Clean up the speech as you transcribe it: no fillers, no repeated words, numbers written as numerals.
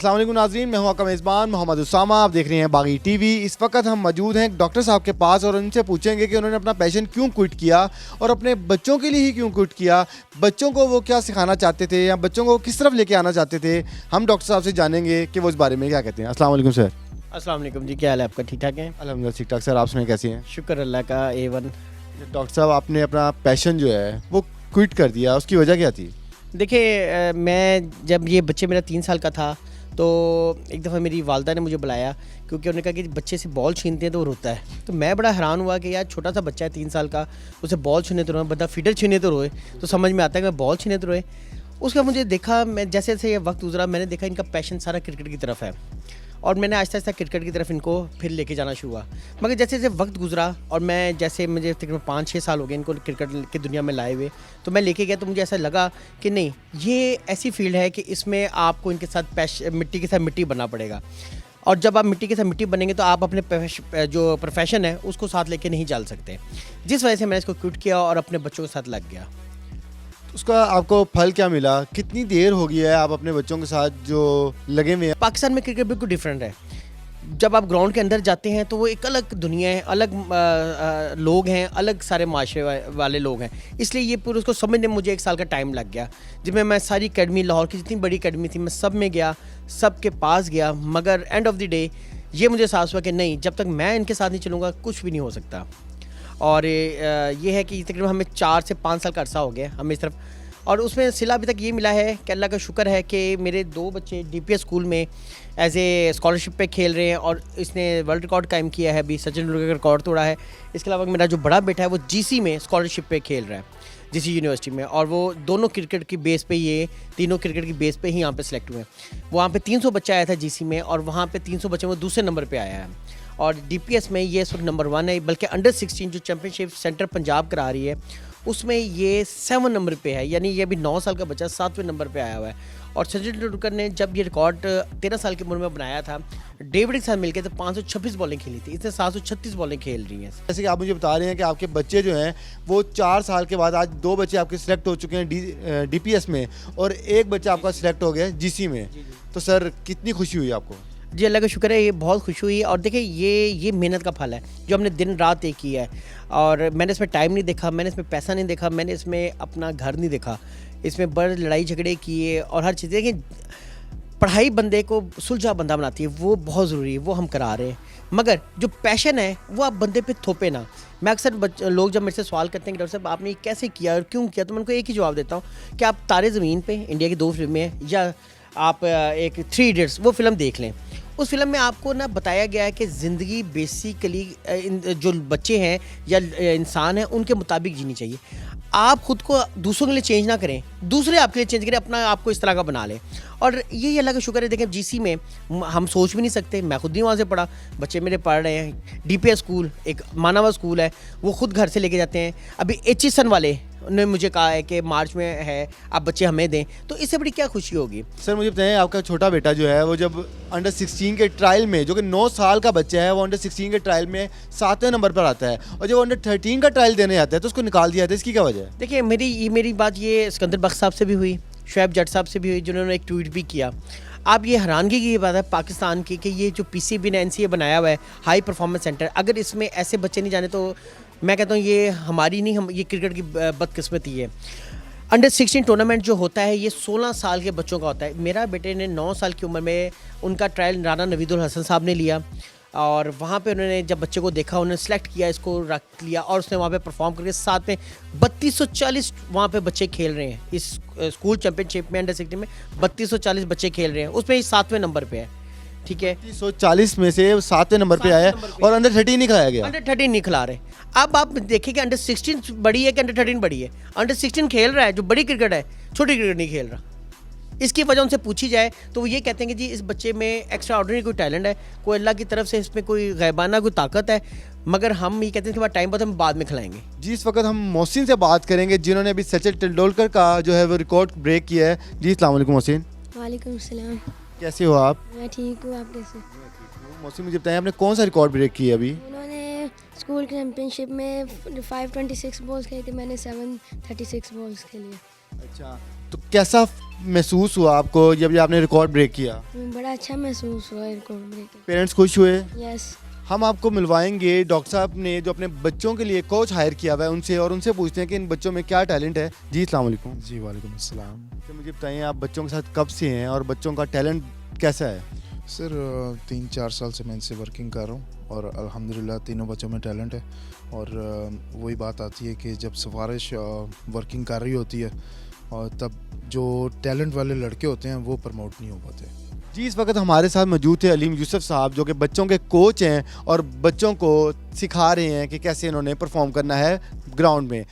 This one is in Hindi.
अस्सलाम वालेकुम नाज़रीन, मैं हूं आपका मेज़बान मोहम्मद उसामा। आप देख रहे हैं बागी टीवी। इस वक्त हम मौजूद हैं डॉक्टर साहब के पास और उनसे पूछेंगे कि उन्होंने अपना पैशन क्यों क्विट किया और अपने बच्चों के लिए ही क्यों क्विट किया, बच्चों को वो क्या सिखाना चाहते थे या बच्चों को किस तरफ लेके आना चाहते थे। हम डॉक्टर साहब से जानेंगे कि वो इस बारे में क्या कहते हैं। अस्सलाम वालेकुम सर। अस्सलाम वालेकुम जी, क्या हाल है आपका? ठीक ठाक है? अल्हम्दुलिल्लाह ठीक ठाक सर, आप सुनाएं कैसी हैं? शुक्र अल्लाह का A1। डॉक्टर साहब, आपने अपना पैशन जो है वो क्विट कर दिया, उसकी वजह क्या थी? देखिए, मैं जब ये बच्चे मेरा 3 साल का था तो एक दफ़ा मेरी वालदा ने मुझे बुलाया, क्योंकि उन्होंने कहा कि बच्चे से बॉल छीनते हैं तो वो रोता है। तो मैं बड़ा हैरान हुआ कि यार छोटा सा बच्चा है 3 साल का, उसे बॉल छीने तो रोए, बंदा फीडर छीने तो रोए, तो समझ में आता है कि मैं बॉल छीने तो रोए। उसका मुझे देखा, मैं जैसे जैसे ये वक्त गुजरा मैंने देखा इनका पैशन सारा क्रिकेट की तरफ है और मैंने आहिस्ता आहिस्ता क्रिकेट की तरफ इनको फिर लेके जाना शुरू हुआ। मगर जैसे जैसे वक्त गुजरा और मैं जैसे मुझे तकरीबन 5-6 साल हो गए इनको क्रिकेट की दुनिया में लाए हुए, तो मैं लेके गया तो मुझे ऐसा लगा कि नहीं, ये ऐसी फील्ड है कि इसमें आपको इनके साथ मिट्टी के साथ मिट्टी बनना पड़ेगा। और जब आप मिट्टी के साथ मिट्टी बनेंगे तो आप अपने जो प्रोफेशन है उसको साथ लेके नहीं चल सकते। जिस वजह से मैंने इसको क्विट किया और अपने बच्चों के साथ लग गया। उसका आपको फल क्या मिला? कितनी देर हो गई है आप अपने बच्चों के साथ जो लगे हुए हैं? पाकिस्तान में क्रिकेट बिल्कुल डिफरेंट है। जब आप ग्राउंड के अंदर जाते हैं तो वो एक अलग दुनिया है, अलग लोग हैं, अलग सारे माशरे वाले लोग हैं। इसलिए ये पूरे उसको समझने में मुझे 1 साल का टाइम लग गया, जिसमें मैं सारी अकेडमी, लाहौर की जितनी बड़ी अकेडमी थी मैं सब में गया, सब के पास गया। मगर एंड ऑफ द डे ये मुझे एहसास हुआ कि नहीं, जब तक मैं इनके साथ नहीं चलूँगा कुछ भी नहीं हो सकता। और ये है कि तकरीबन हमें 4 से 5 साल का अरसा हो गया हमें इस तरफ, और उसमें सिला अभी तक ये मिला है कि अल्लाह का शुक्र है कि मेरे 2 बच्चे DPS स्कूल में एज ए स्कॉलरशिप पे खेल रहे हैं और इसने वर्ल्ड रिकॉर्ड कायम किया है, अभी सचिन तेंदुलकर का रिकॉर्ड तोड़ा है। इसके अलावा मेरा जो बड़ा बेटा है वो GC में स्कॉलरशिप पे खेल रहा है, GC यूनिवर्सिटी में, और वो दोनों क्रिकेट की बेस पे, ये तीनों क्रिकेट की बेस पे ही यहाँ पे सिलेक्ट हुए हैं। वहाँ पे 300 बच्चा आया था GC में और वहाँ पे 300 बच्चे में दूसरे नंबर पे आया है, और DPS में ये इस वक्त नंबर 1 है। बल्कि अंडर 16 जो चैम्पियनशिप सेंटर पंजाब करा रही है उसमें ये 7 नंबर पे है, यानी ये अभी 9 साल का बच्चा 7वें नंबर पे आया हुआ है। और सचिन तेंदुलकर ने जब ये रिकॉर्ड 13 साल की उम्र में बनाया था, डेविड के साथ मिलकर तो 526 बॉलिंग खेली थी, इसने 736 बॉलिंग खेल रही हैं। जैसे कि आप मुझे बता रहे हैं कि आपके बच्चे जो हैं वो 4 साल के बाद आज 2 बच्चे आपके सिलेक्ट हो चुके हैं DPS में और एक बच्चा आपका सिलेक्ट हो गया GC में। तो सर, कितनी खुशी हुई आपको? जी अल्लाह का शुक्र है, ये बहुत खुश हुई। और देखिए ये मेहनत का फल है जो हमने दिन रात एक की है, और मैंने इसमें टाइम नहीं देखा, मैंने इसमें पैसा नहीं देखा, मैंने इसमें अपना घर नहीं देखा, इसमें बड़े लड़ाई झगड़े किए और हर चीज़। देखिए, पढ़ाई बंदे को सुलझा बंदा बनाती है, वो बहुत ज़रूरी है, वो हम करा रहे हैं। मगर जो पैशन है वो आप बंदे पे थोपे ना। मैं अक्सर लोग जब मेरे से सवाल करते हैं कि डॉक्टर साहब आपने ये कैसे किया और क्यों किया, तो मैं उनको एक ही जवाब देता हूँ कि आप तारे ज़मीन पे, इंडिया की 2 फिल्में हैं, या आप एक 3 इडियट्स वो फिल्म देख लें। उस फिल्म में आपको ना बताया गया है कि ज़िंदगी बेसिकली जो बच्चे हैं या इंसान हैं उनके मुताबिक जीनी चाहिए। आप ख़ुद को दूसरों के लिए चेंज ना करें, दूसरे आपके लिए चेंज करें, अपना आपको इस तरह का बना लें। और यही अल्लाह का शुक्र है। देखें, GC में हम सोच भी नहीं सकते, मैं खुद नहीं वहाँ से पढ़ा, बच्चे मेरे पढ़ रहे हैं। DPS स्कूल एक मानवा स्कूल है, वो खुद घर से लेके जाते हैं। अभी HSN वाले ने मुझे कहा है कि मार्च में है, आप बच्चे हमें दें, तो इससे बड़ी क्या खुशी होगी। सर मुझे बताएं, आपका छोटा बेटा जो है वो जब अंडर 16 के ट्रायल में, जो कि 9 साल का बच्चा है, वो अंडर 16 के ट्रायल में 7वें नंबर पर आता है, और जब अंडर 13 का ट्रायल देने आता है तो उसको निकाल दिया था, इसकी क्या वजह है? देखिए, मेरी बात ये सिकंदर बख्श साहब से भी हुई, शुएब जट साहब से भी हुई, जिन्होंने एक ट्वीट भी किया। आप ये हैरानगी की बात है पाकिस्तान की कि ये जो PCB ने NCA बनाया हुआ है, हाई परफॉर्मेंस सेंटर, अगर इसमें ऐसे बच्चे नहीं जाने तो मैं कहता हूँ ये हमारी नहीं, हम ये क्रिकेट की बदकिस्मती है। अंडर 16 टूर्नामेंट जो होता है ये 16 साल के बच्चों का होता है। मेरा बेटे ने 9 साल की उम्र में उनका ट्रायल राना नवीदुल हसन साहब ने लिया, और वहाँ पे उन्होंने जब बच्चे को देखा, उन्होंने सेलेक्ट किया, इसको रख लिया, और उसने वहाँ पे परफॉर्म करके साथ में 3240 वहाँ पे बच्चे खेल रहे हैं। इस स्कूल चैम्पियनशिप में अंडर 16 में 3240 बच्चे खेल रहे हैं, उसमें 7वें नंबर पे है। ठीक है, 340 में से 7वें नंबर पे आया और अंडर 13 नहीं खिलाया गया। अंडर 13 नहीं खिला रहे। अब आप देखिए कि अंडर 16 बड़ी है कि अंडर 13 बड़ी है। अंडर 16 खेल रहा है जो बड़ी क्रिकेट है, छोटी क्रिकेट नहीं खेल रहा। इसकी वजह उनसे पूछी जाए तो वो ये कहते हैं कि जी इस बच्चे में एक्स्ट्रा ऑर्डिनरी कोई टैलेंट है, कोई अल्लाह की तरफ से इसमें कोई गैबाना कोई ताकत है, मगर हम ये कहते हैं कि टाइम बाद हम बाद में खिलाएंगे। जी, इस वक्त हम मोहसिन से बात करेंगे जिन्होंने अभी सचिन तेंदुलकर का जो है वो रिकॉर्ड ब्रेक किया है। जी अस्सलाम वालेकुम मोहसिन। वालेकुम सलाम। कैसे हो आप? मैं ठीक हूँ, आप कैसे? मोहसिन, मुझे बताएं आपने कौन सा रिकॉर्ड ब्रेक किया अभी? उन्होंने स्कूल चैम्पियनशिप में 526 बॉल्स खेली थी, मैंने 736 बॉल्स खेली। अच्छा, तो कैसा महसूस हुआ आपको जब ये आपने रिकॉर्ड ब्रेक किया? बड़ा अच्छा महसूस हुआ रिकॉर्ड ब्रेक। पेरेंट्स खुश हुए? यस। हम आपको मिलवाएंगे डॉक्टर साहब ने जो अपने बच्चों के लिए कोच हायर किया हुआ है उनसे, और उनसे पूछते हैं कि इन बच्चों में क्या टैलेंट है। जी अस्सलाम वालेकुम। जी वालेकुम अस्सलाम। तो मुझे बताइए आप बच्चों के साथ कब से हैं और बच्चों का टैलेंट कैसा है? सर 3-4 साल से मैं इनसे वर्किंग कर रहा हूँ और अल्हम्दुलिल्लाह तीनों बच्चों में टैलेंट है। और वही बात आती है कि जब सिफारिश वर्किंग कर रही होती है और तब जो टैलेंट वाले लड़के होते हैं वो प्रमोट नहीं हो पाते। जी इस वक्त हमारे साथ मौजूद थे अलीम यूसुफ साहब जो कि बच्चों के कोच हैं और बच्चों को सिखा रहे हैं कि कैसे इन्होंने परफॉर्म करना है ग्राउंड में।